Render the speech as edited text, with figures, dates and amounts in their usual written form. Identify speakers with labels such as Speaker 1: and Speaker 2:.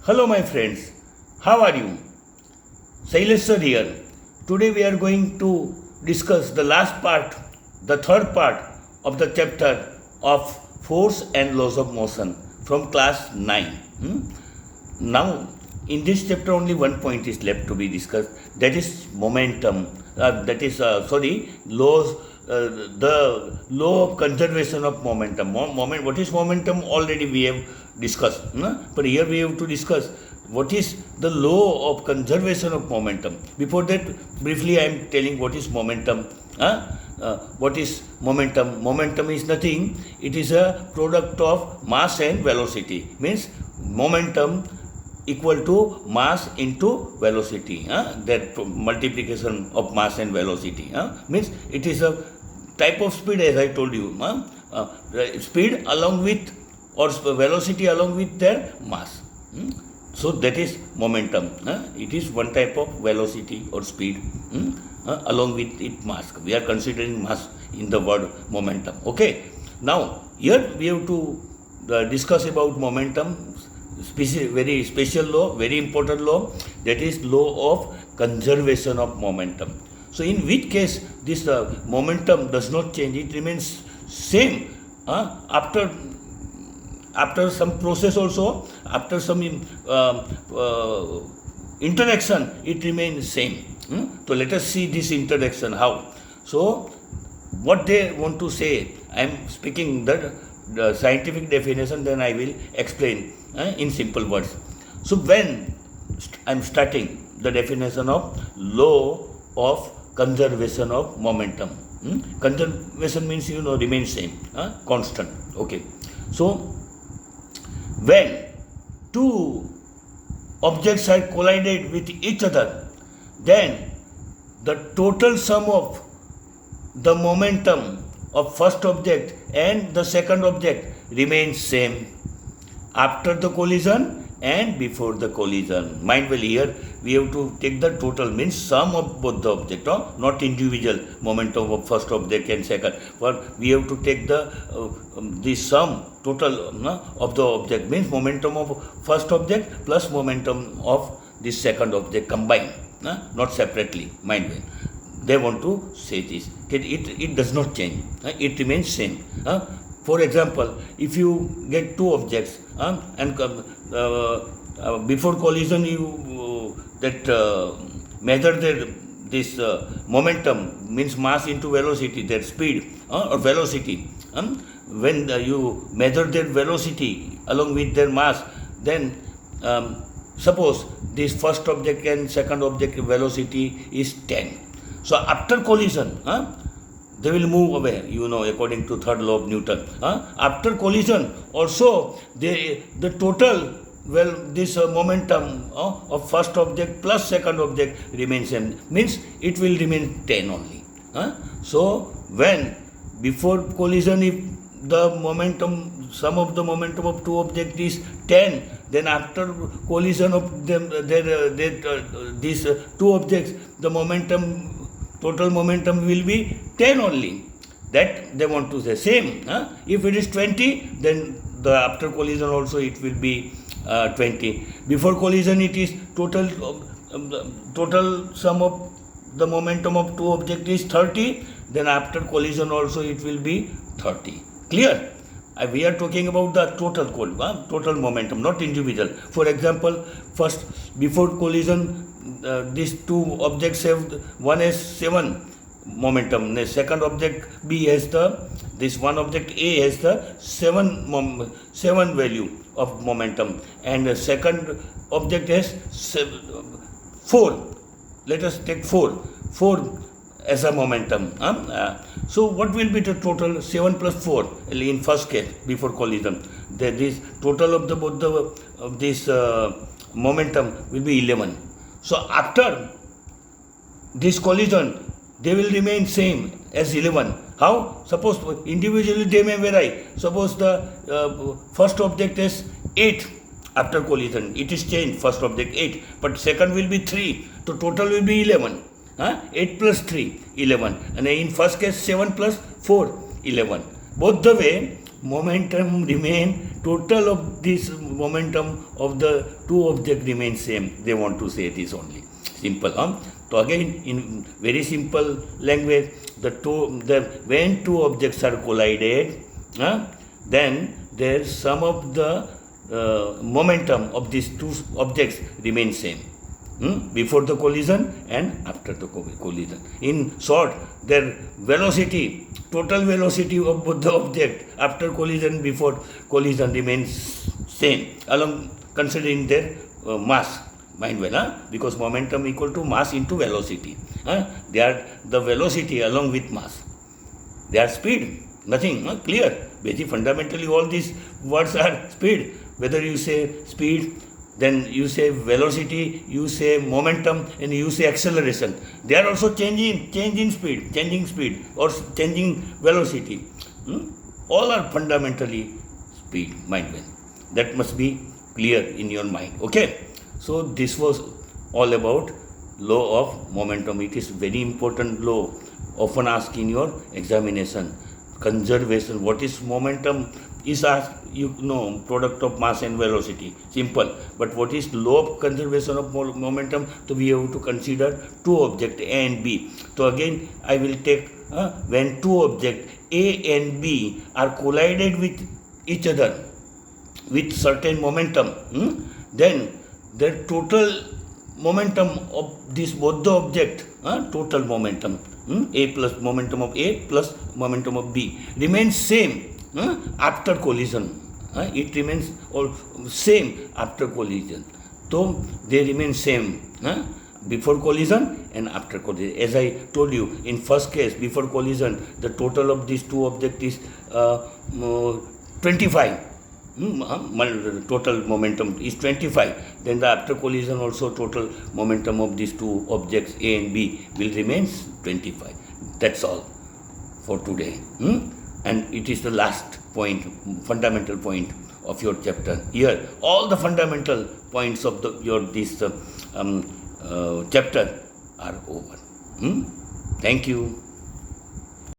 Speaker 1: Hello, my friends. How are you? Sailesh sir here. Today we are going to discuss the last part, the third part of the chapter of force and laws of motion from class 9. Now, in this chapter, only one point is left to be discussed. That is momentum. Laws. The law of conservation of momentum. What is momentum? Already we have discussed. But here we have to discuss what is the law of conservation of momentum. Before that, briefly I am telling what is momentum. What is momentum? Momentum is nothing. It is a product of mass and velocity. Means momentum equal to mass into velocity. That multiplication of mass and velocity. Means it is a type of speed, as I told you. Speed along with or velocity along with their mass. So that is momentum. It is one type of velocity or speed along with its mass. We are considering mass in the word momentum. Okay. Now here we have to discuss about momentum. Very special law, very important law, that is law of conservation of momentum. So in which case this momentum does not change, it remains same after some process also, after some interaction, it remains same. So let us see this interaction how. So what they want to say, I am speaking the scientific definition, then I will explain in simple words. So when I am starting the definition of law of conservation of momentum. Conservation means remain same, constant. Okay. So when two objects are collided with each other, then the total sum of the momentum of first object and the second object remains same after the collision and before the collision. Mind well, here we have to take the total, means sum of both the object, not individual momentum of first object and second. But we have to take the sum total of the object, means momentum of first object plus momentum of the second object combined, not separately. Mind well. They want to say this. It does not change. It remains same. For example, if you get two objects and before collision you measure this momentum, means mass into velocity, their speed or velocity. When you measure their velocity along with their mass, then suppose this first object and second object velocity is 10. So after collision, they will move away, according to third law of Newton. After collision, also the total, this momentum of first object plus second object remains same. Means it will remain 10 only. So when before collision, if the momentum, sum of the momentum of two objects is 10, then after collision of them, these two objects, the momentum, total momentum will be 10 only. That they want to say. Same. If it is 20, then the after collision also it will be 20. Before collision it is total sum of the momentum of two objects is 30. Then after collision also it will be 30. Clear? We are talking about the total momentum, not individual. For example, first before collision, these two objects have, one has 7 momentum, the second object B has this one object A has the 7 value of momentum, and the second object has 4. Let us take 4 as a momentum. So what will be the total? 7 plus 4 in first case before collision. This total of both this momentum will be 11. So after this collision, they will remain same as 11. How? Suppose individually they may vary. Suppose the first object is 8 after collision. It is changed, first object 8, but second will be 3. So total will be 11. 8 plus 3, 11. And in first case, 7 plus 4, 11. Both the way, momentum remain total of this momentum of the two objects remains same. They want to say this only. Simple, huh? So again, in very simple language, when two objects are collided, then their sum of the momentum of these two objects remains same. Before the collision and after the collision. In short, their velocity, total velocity of both the object after collision, before collision remains same, along considering their mass. Mind well, because momentum equal to mass into velocity. They are the velocity along with mass. They are speed, nothing, clear. Basically, fundamentally, all these words are speed. Whether you say speed, then you say velocity, you say momentum, and you say acceleration. They are also changing speed, or changing velocity. All are fundamentally speed, mind well. That must be clear in your mind. Okay. So this was all about law of momentum. It is very important law, often asked in your examination. Conservation. What is momentum? Is asked, product of mass and velocity. Simple. But what is law of conservation of momentum? So we have to consider two objects A and B. So again, I will take when two objects A and B are collided with each other with certain momentum, then the total momentum of this both the object, total momentum, A plus momentum of A plus momentum of B remains same after collision. It remains all same after collision. So they remain same before collision and after collision. As I told you, in first case, before collision, the total of these two objects is 25. Total momentum is 25. Then the after collision also total momentum of these two objects A and B will remain 25. That's all for today. And it is the last point, fundamental point of your chapter. Here, all the fundamental points of this chapter are over. Thank you.